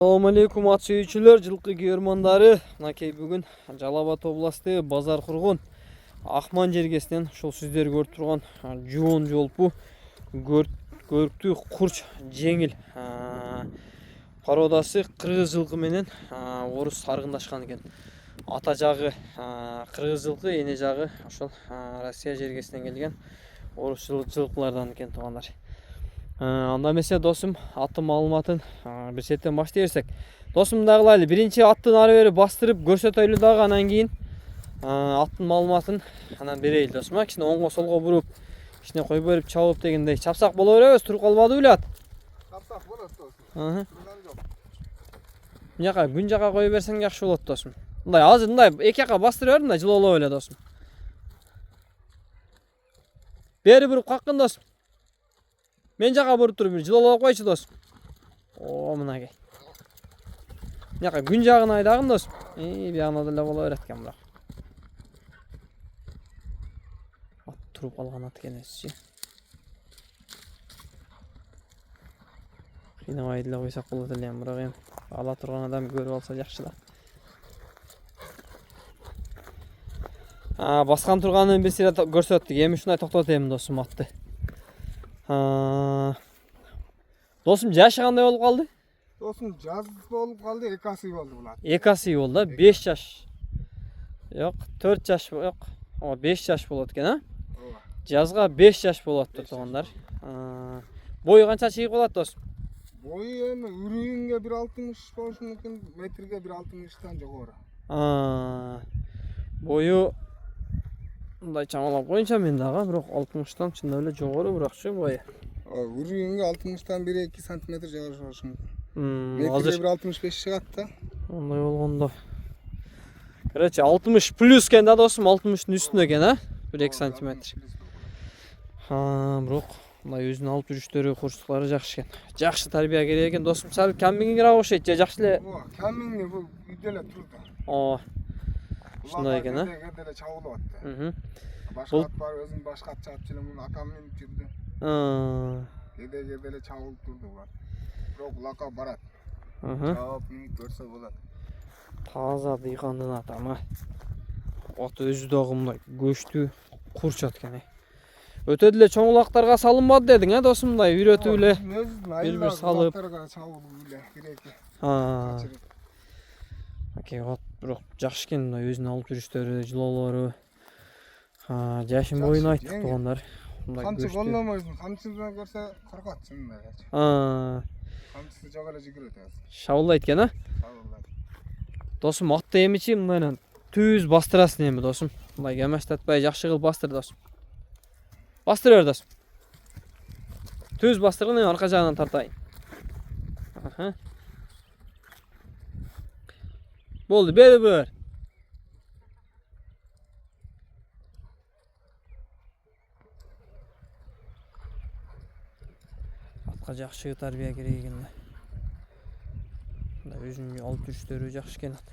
Assalamu alaikum ат сүйүүчүлөр, жылкы күйөрмандары. Накей бүгүн Жалал Абад областы Базар Кургун Акман жергесинен ушул сиздер көрүп турган жоон жолпу көрктүү курч жеңил породасы кыргыз жылкы менен орус аргындашкан экен. Ата жагы кыргыз жылкы, эне жагы ошол Россия жергесинен келген орус жылкылардан экен туугандар. Анда эмесе досум аттын маалыматын бир сеттен баштай берсек. Досум мындай кылайлы, биринчи аттын ары бери бастырып көрсөтөйлү дагы, анан кийин аттын маалыматын анан берейли досум. Кичине оңго солго буруп, кичине кой берип чабып дегендей. Чапсак боло беребиз, туруп калбады беле ат? Чапсак болот досум. Турган жок. Мынжака күн жака кое берсең жакшы болот досум. Мындай азыр мындай эки жака бастыра бер, мындай жылоолоо эле досум. Бери буруп каккын досум. Мен жака буруп туруп бир жылоолоо койчу досум. Мынакей. Мынака күн жагын айдагын досум. Бияна деле боло берет экен бирок. Ат туруп калган ат экен өзү. Кыйнабай деле койсок болот эле, бирок эми ала турган адам көрүп алса жакшы да. Баскан турганын бир сире көрсөттүк. Эми ушундай токтотем досум атты. Досум жашы кандай болуп калды? Досум жаз болуп калды, 2 асый болду булар. 2 асый болду, 5 жаш. Жок, 4 жаш жок. 5 жаш болот экен, а? Ооба. Жазга 5 жаш болот туугандар. Бою канча чыгып калат досум? Бою эми үрүнгө 1.60 болушу мүмкүн, метрге 1.60тан жогору. Бою мындай чамалап коюнча мен дагы, бирок 60тан чындап эле жогору бирокчу бою. Үрүнгө 60тан 1-2 сантиметр жогору болушу мүмкүн. Азыр 1.65 чыгат да. Ондай болгондо. Короче, 60 плюс экен да досум, 60-тын үстүндө экен, а? 1-2 сантиметр. Бирок мындай өзүнүн алып жүрүштөрү, курчтуклары жакшы экен. Жакшы тарбия керек экен досум. Сал камбингирак окшойт, же жакшы эле? Камбинги бул үйдө эле турду. Ушундай экен, а? Кээде эле чабылып атты. Башка ат бар, өзүм башка ат чабып жүрөм, муну акам менен жүрдү. Кээде эле чабылып турду булар. Бирок лака барат. Чабып минип көрсө болот. Таза дыйкандын аты ама. Ат өзү дагы мындай көчтүү курч ат экен. Өтө деле чоң улактарга салынбады дедиң, досум, мындай үйрөтүп эле. Бир салып. Окей, ат бирок жакшы экен, мындай өзүнүн алып жүрүштөрү, жылоолору. Жашын боюн айттык туугандар. Камчы колдонбойсуң, камчыдан көрсө коркот чынында. Камчысы жок эле жүгүрөт азыр. Шабылдайт экен, а? Шабылдайт. Досум, атты эмичи мындайдан түз бастырасың эми досум. Мындай кемештетпей жакшы кылып бастыр досум. Бастыр бер досум. Түз бастыргын, эми арка жагынан тартайын. Болду, бери бер. Атка жакшы тарбия керек экен да. Мындай өзүнүн алып жүрүштөрү жакшы экен ат.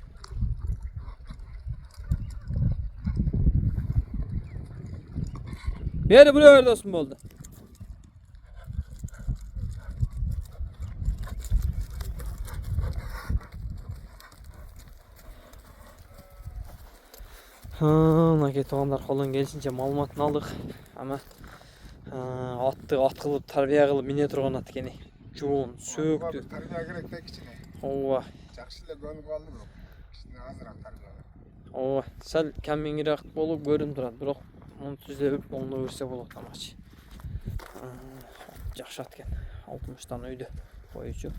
Бери бер досум, болду. Мынакей туугандар, колдон келишинче маалыматын алдык. Ама атты ат кылып тарбия кылып мине турган ат экен. Жоон, сөөктүү. Тарбия керек да кичине. Ооба. Жакшы эле көнүп калды бирок. Кичине азыраак тарбия. Ооба, сал камбингирак болуп көрүнүп турат, бирок муну түзөп оңдой берсе болот амачы. Жакшы ат экен. 60тан үйдө коючу.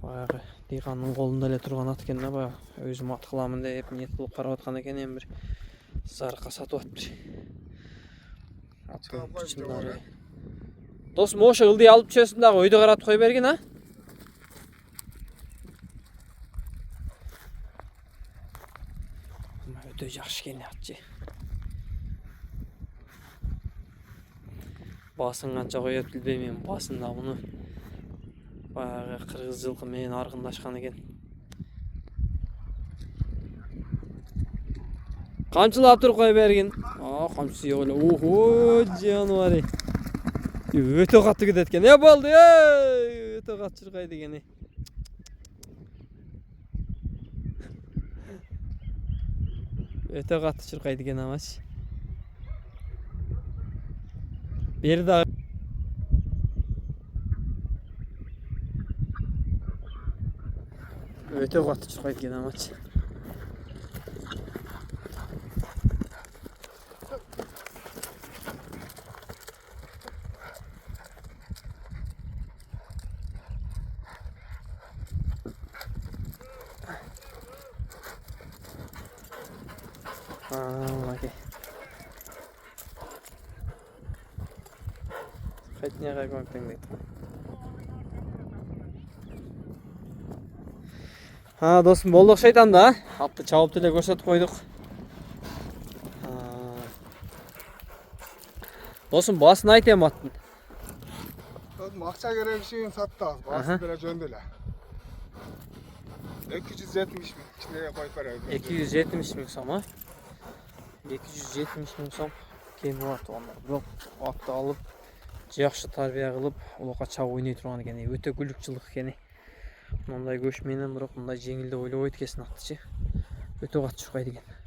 Баягы дыйкандын колунда эле турган ат экен да, баягы өзүм ат кыламын деп ниет кылып карап аткан экен, эми бир зарыкка сатып атыптыр. Аттын чындары. Досум, ошо ылдый алып түшөсүң дагы өйдө карап кой бергин, а? Өтө жакшы экен атчы. Басын канча коет билбейм, басында муну баягы кыргыз жылкы менен аргындашкан экен. Камчылап туруп кой бергин. Камчысы жок эле. Жаныбар. Өтө катты кетет экен. Болду. Өтө катчыркайды экен. Öte katı çırkaydı gene amaç. Beri daha öte katı çırkaydı gene amaç. Okey. Qaytnya qaytmoqdan deydi. Ha dostum болдық шайтанда. Атты чабып деле көрсөтүп койдук. Достum басын айтем аттын. Dostum akça gerek şeyin sattı az. Bası bile jönde 270 bin. İçine koyup verelim. 270 ming so'm ha. 270 ming so'm kemi var onlar. Biroq atты алып, жақсы тарбия кылып, улакка чабып ойной турган экен. Өтө күлүкчүлүк экен. Мындай көч менен бирок мындай жеңил деп ойлобойт экенсиң аттычы. Өтө катты чуркайт экен.